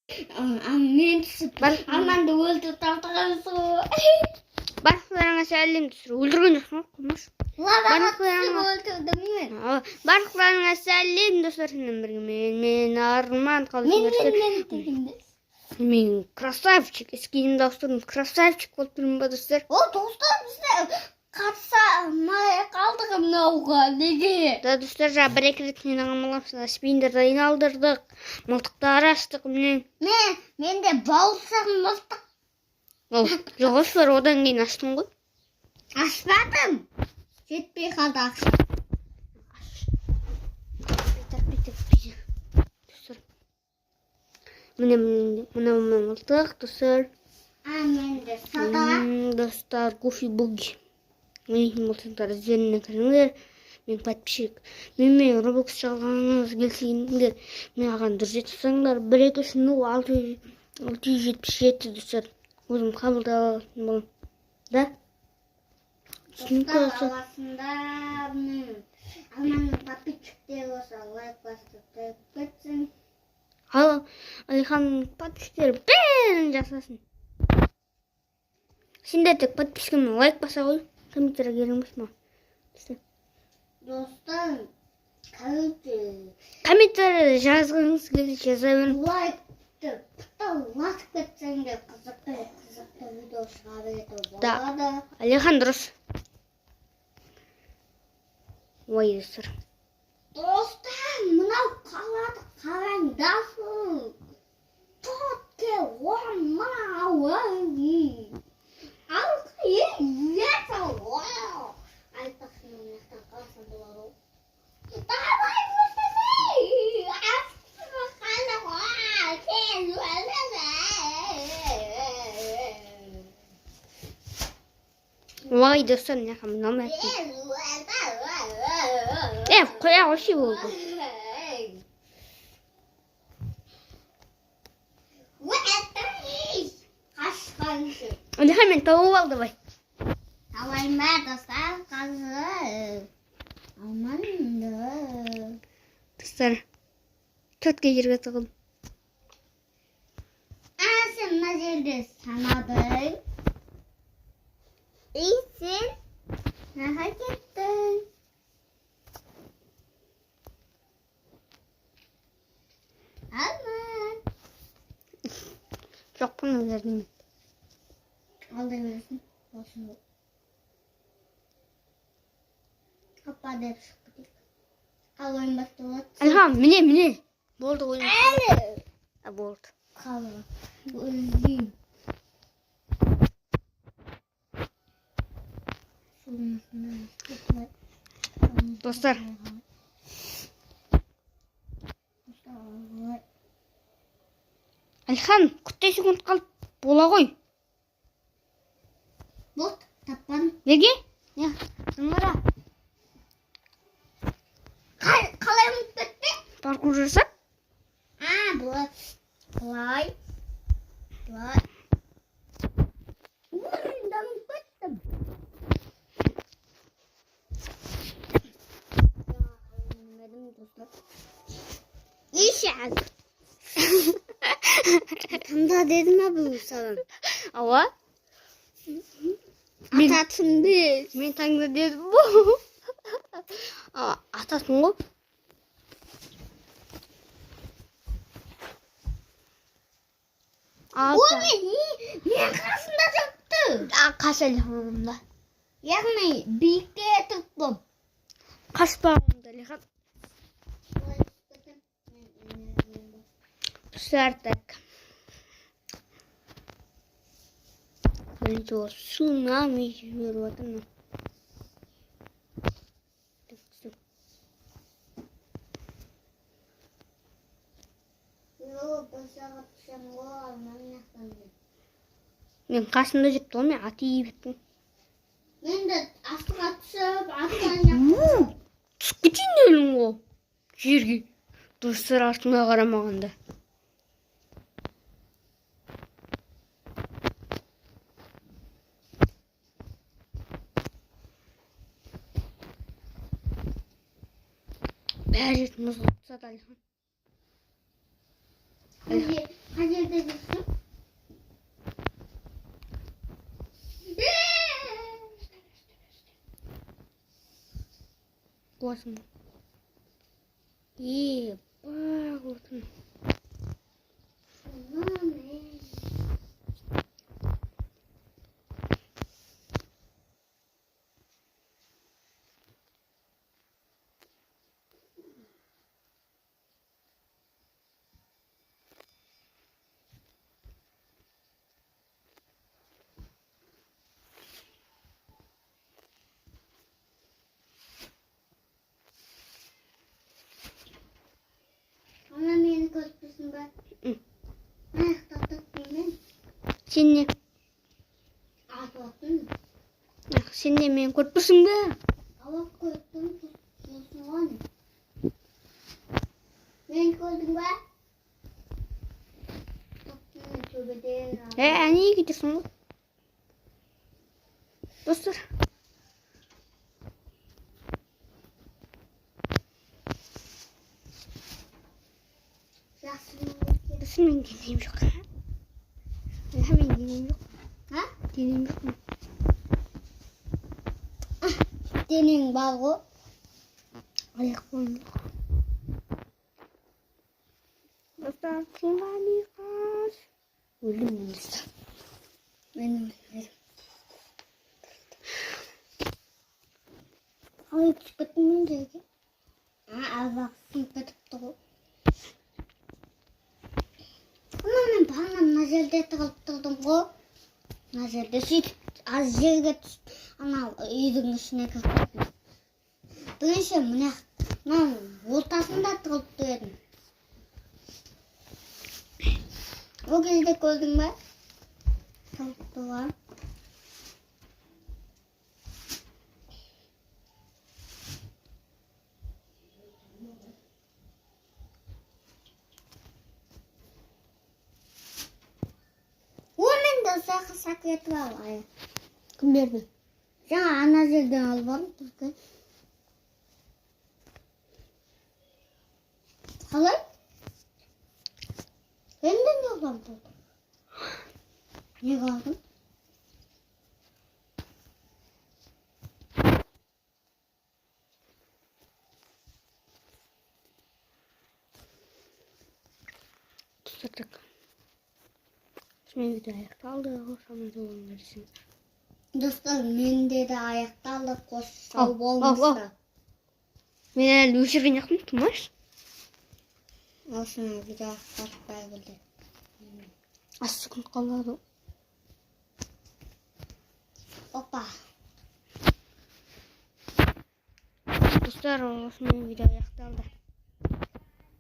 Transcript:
Мен түсіп Арманды өлтіріп тастағансың. Барлықтарыңа сәлем достар. Өлтірген жоқсың ғой, қылмаш. Өлтірдім мен. Барлықтарыңа сәлем достар. Мен Арман қалдыңдар. Мен красавчик. Ескенімді ауыстырдым. Красавчик болып тұрмын ба достар? О, достар, бізде қатыса қалдық мынауға, неге? Да, достар, бір-екі рет мен аңымаламыз. Спиндерді айналдырдық. Мылтықтар аштық. Менде бауырсақ мылтық. Жоқ, осылар одан кейін аштың ғой. Ашпадым. Жетпей қалды ақша. Міне мылтық, достар. Менде сада. Достар, гуфи-буги. Мен мылтықтар іздеріне кіріңдер. Мен подписчик. Мен Roblox жалғаныңыз келсеңдер. Мен аған дұрыс етсеңдер. 1-2-0-677 достар. Өзім қабылдап болам. Да? Достар аласында Алманың подписчиктері болса лайк басып кетсін. Ал Алиханның подписчиктері бәрін жасасын. Сендер тек подпискамен лайк баса қой. Комментария керемес ма? Достар, комментария жазғыңыз келсе жаза беріңіз. лайкты басып кетсеңдер қызықты видео шыға береді Да. болады. Алихан дұрыс. Ой, достар. Достар, мынау қалады қараңдасын. Тотке омауы. Алқы есі вау. Айтпақсын мынақтан қаласан болады ғой. Давай өтіне. Астыма қала ғой. Сен өліне. Ой, достар, неқа мынау қоя қойшы болды. Қашқаншы. Алихан мен тауып алды бай. Алайма достар, қазір. Алманды. Достар, төртке жерге тығылдым. Сен мына жерде санадың. Сен наға кеттің. Алман. Жоқпын өзердім. Алдай бересің. Болсын бұл. Қапа деп шықты кек. Ал ойын басты болады. Алихан, міне. Болды ойын. Әлі. Болды. Қалығы. Өзгейм. Достар. Алихан, күтте секунд қалып бола ғой. Болды, таппадым. Неге? Не? Сыңғыра. Қалай ұмытып кетті? Паркур жасап? Бұлай. Дамып кеттім. Ишәк. Таңда дедім ма бұл саған? Ауа? Ататын біз. Мен таңда дедім бұл. Атасын ғой. Мен қасында жүкті. Қаш Алиханымда. Яғни биікте етіп бұл. Қашпағымда Алихан. Сәртік. Видео цунами жіберіп атырмын. Мен қасында жүріпті ғой, мен аты ебеттім. Мен де астыға түсіп, астыға жақты. Түсіп кетейін елің ғой. Жерге. Достар артыңа қарамағанда. Бәрі мұз қыпсады Алихан. Қажет Nerede dursun? Boğazım. İyi. Bak olsun. Ulan ne? Ana beni korktusun be. Hı. Tatlık benim. Sen Korktun mu? sen de beni korktursun be. Hava korktum. Tutsun var mı? Beni korktun be. Korktun tövbe değil. Niye gidiyorsun oğlum? Dostlar. Nasıl benim dinleyim yok? Neden benim dinleyim yok? Ha? Dinleyim yok mu? Senin bağı. Ayak kolum yok. Dostlar kim var mı? Öldüm ben dostlar. Benim yerim. Ay çıkartmayın dedi. Bak sıkıntı da. Ama ben bana nazarda takıldım o. Nazarda süt az yerge düştü. Ana yüzün içine kapattım. Ben şey mına ortasında takılıp durdum. O gözde gördün mü? Takılıp var. Onun da sakret var. Kim verdi? Sana anazırdan alalım. Halay? Ben de ne olan buldum? Ne kaldım? Tutacak. Şimdi bir de ayakta aldı. O sana da onu versin. Dostlar mende de ayakta alıp koşsal Al. olmuşsa. Ben herhalde üşürgen yakmıştım var. Olsun bir daha kalkmaya geldi. Az sıkıntı kaldı. Hoppa. Dostlar olsun bir de ayakta aldı.